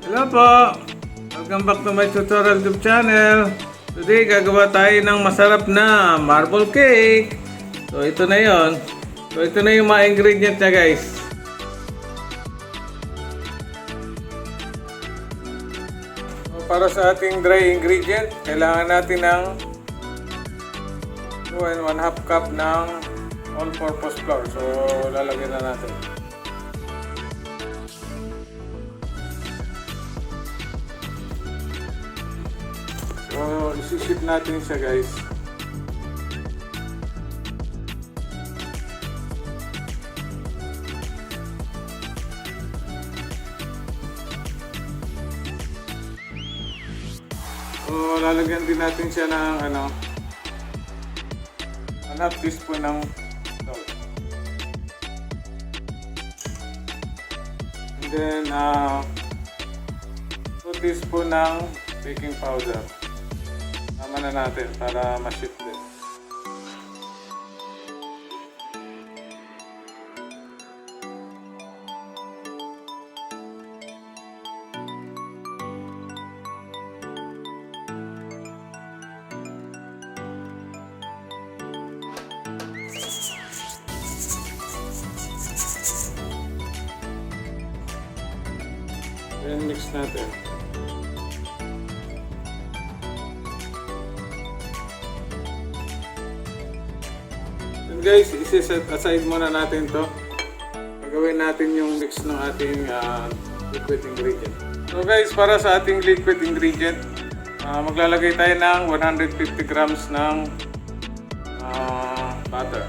Hello po! Welcome back to my tutorial YouTube channel. Today, gagawa tayo ng masarap na marble cake. So, ito na yon. So, ito na yung mga ingredients niya, guys. So, para sa ating dry ingredient, kailangan natin ng 2 and 1/2 cup ng all-purpose flour. So, lalagyan na natin. So, isi-ship natin siya, guys. So, lalagyan din natin siya ng 1/2 teaspoon ng salt. And then, 2 teaspoon ng baking powder. Tama na natin para ma-ship din. Then mix natin. And guys, isi-set aside muna natin to. Gagawin natin yung mix ng ating liquid ingredient. So guys, para sa ating liquid ingredient, maglalagay tayo ng 150 grams ng butter.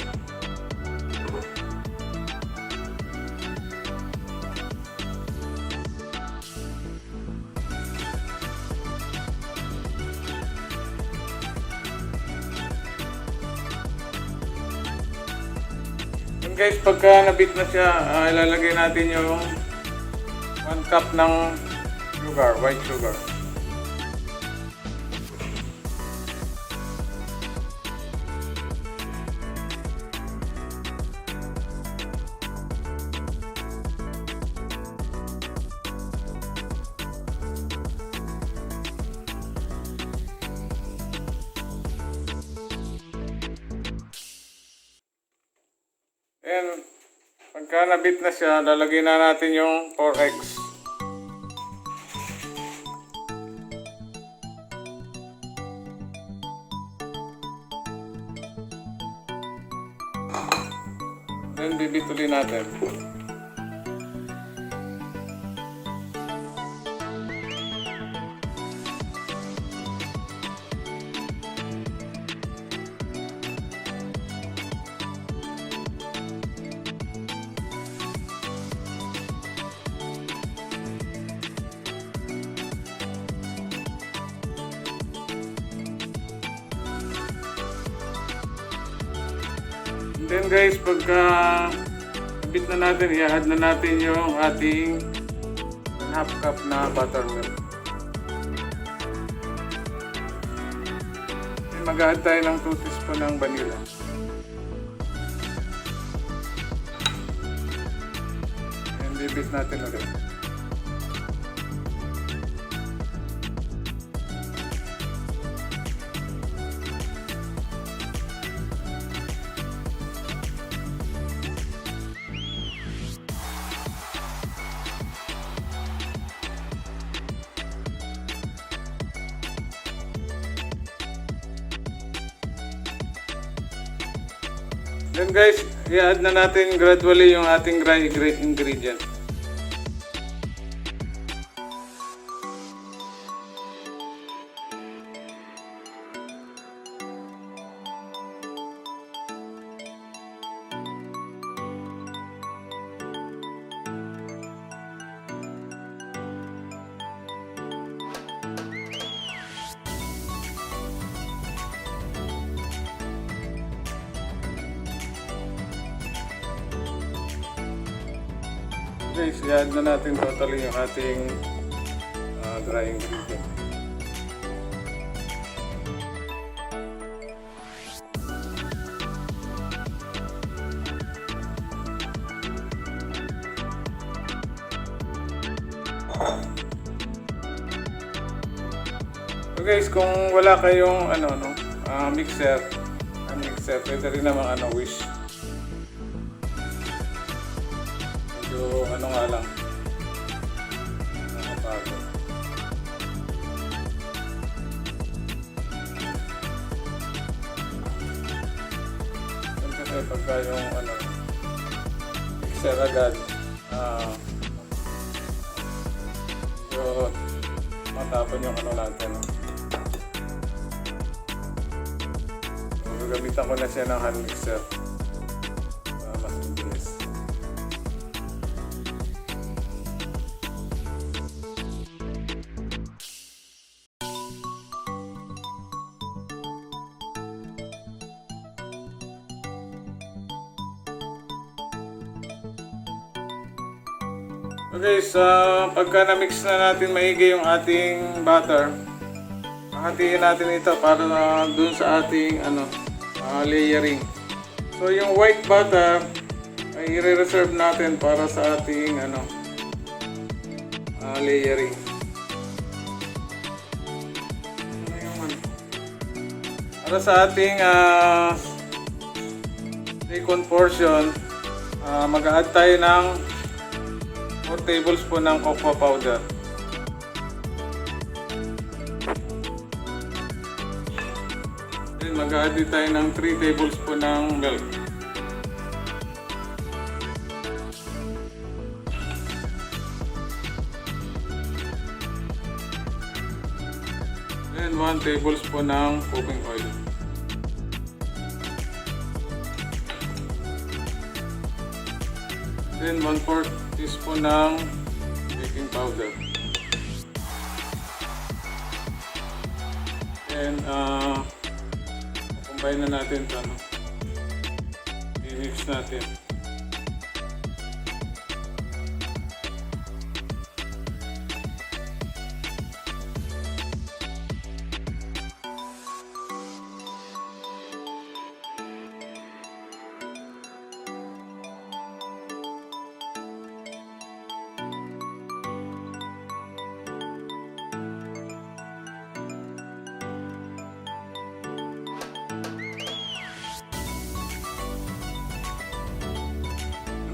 Guys, pagka nabit na siya, ilalagay natin yung 1 cup ng sugar, white sugar. And pagka nabit na siya, lalagay na natin yung 4 eggs. Then bibitulin natin. Then guys, pagka bit na natin, i-add na natin yung ating 1/2 cup na buttermilk. Then mag-add tayo ng 2 teaspoon ng vanilla. And bibit natin ulit. Then guys, i-add na natin gradually yung ating dry ingredient. Guys, i-add na natin totally yung ating dry ingredient. So guys, kung wala kayong mixer, pwede rin namang wish. Medyo nga lang. Nakapagod. Kasi pagka yung mixer agad, so matapon yung natin. So, gagamitan ko na siya ng hand mixer. Mas mabilis. Okay, pagka na-mix na natin maigi yung ating butter, hatiin natin ito para dun sa ating layering. So yung white butter ay i-reserve natin para sa ating layering. Para sa ating second portion, mag-add tayo ng 4 tablespoon ng cocoa powder. Then mag-add tayo ng 3 tablespoon ng milk. Then 1 tablespoon ng cooking oil. Then 1/4 teaspoon ng baking powder. And combine na natin ito. I-mix natin.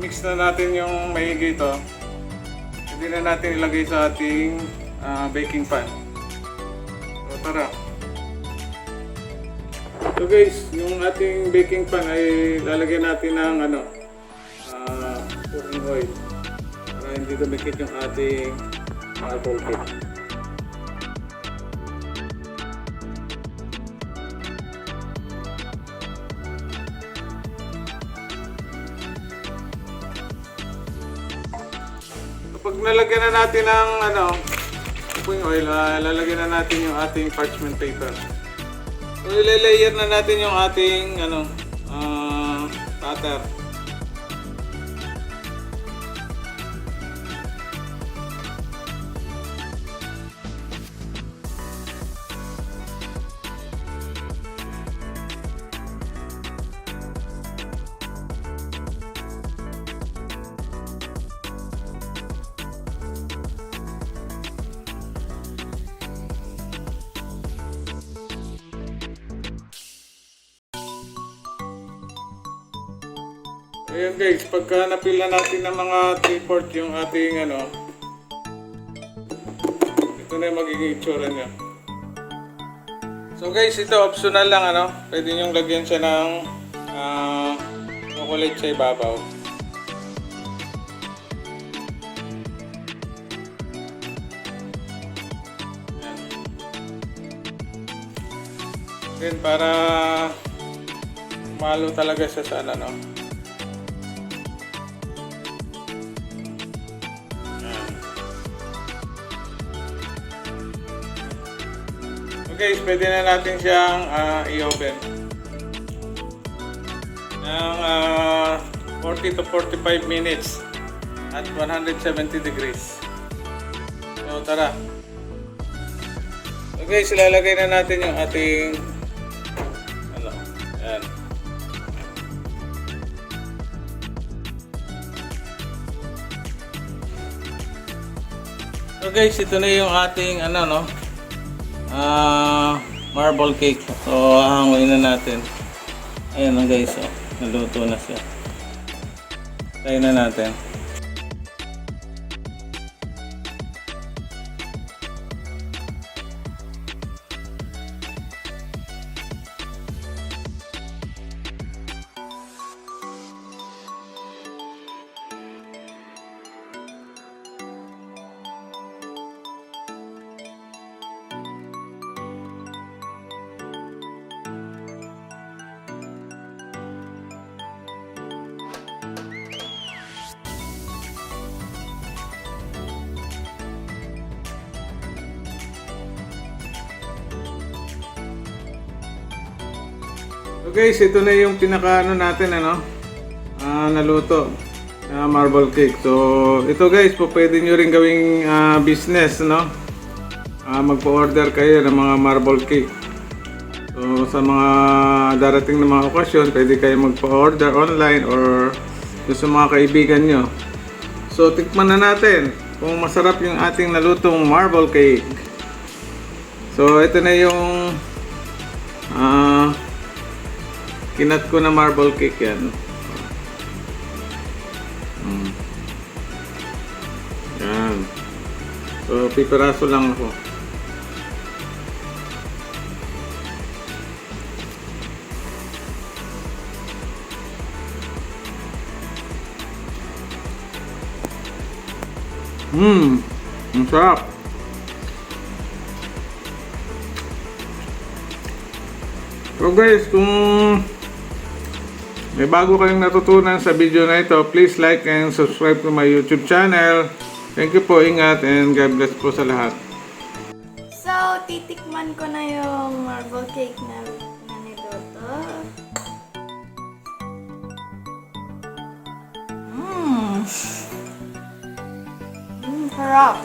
Mix na natin yung maigi ito. Pwede na natin ilagay sa ating baking pan. So tara. So guys, yung ating baking pan ay lalagyan natin ng cooking oil para hindi dumikit yung ating apple cake. Pag nalagyan na natin ng cooking oil, lalagyan na natin yung ating parchment paper. So ilalayer na natin yung ating butter. Ayan guys, pagka napil na natin ng mga 3/4 yung ating ito na yung magiging itsura niya. So guys, ito optional lang pwede nyo lagyan siya ng chocolate sa ibabaw. Ayan. Then para malo talaga siya sa Okay, pwede na natin siyang i-open ng 40 to 45 minutes at 170 degrees. So tara. So guys, ilalagay na natin yung ating yan. So guys, ito na yung ating marble cake. So, hahanguin na natin. Ayan na guys, oh. Naluto na siya. Try na natin. So guys, ito na yung pinaka natin naluto na marble cake. So ito guys, pwede nyo rin gawing business, no? Magpa-order kayo ng mga marble cake. So sa mga darating na mga okasyon, pwede kayo magpa-order online or sa mga kaibigan nyo. So tikman na natin kung masarap yung ating nalutong marble cake. So ito na yung kinat ko na marble cake yan. Yan. So, pipiraso lang ako. Ang sarap. So guys, kung may bago kayong natutunan sa video na ito, please like and subscribe to my YouTube channel. Thank you po, ingat, and God bless po sa lahat. So, titikman ko na yung marble cake na niluto. Sarap.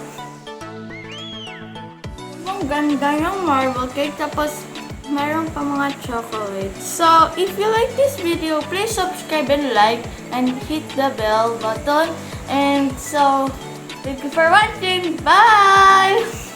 Ang ganda yung marble cake, tapos meron pa mga chocolate. So, if you like this video, please subscribe and like and hit the bell button. And so, thank you for watching. Bye!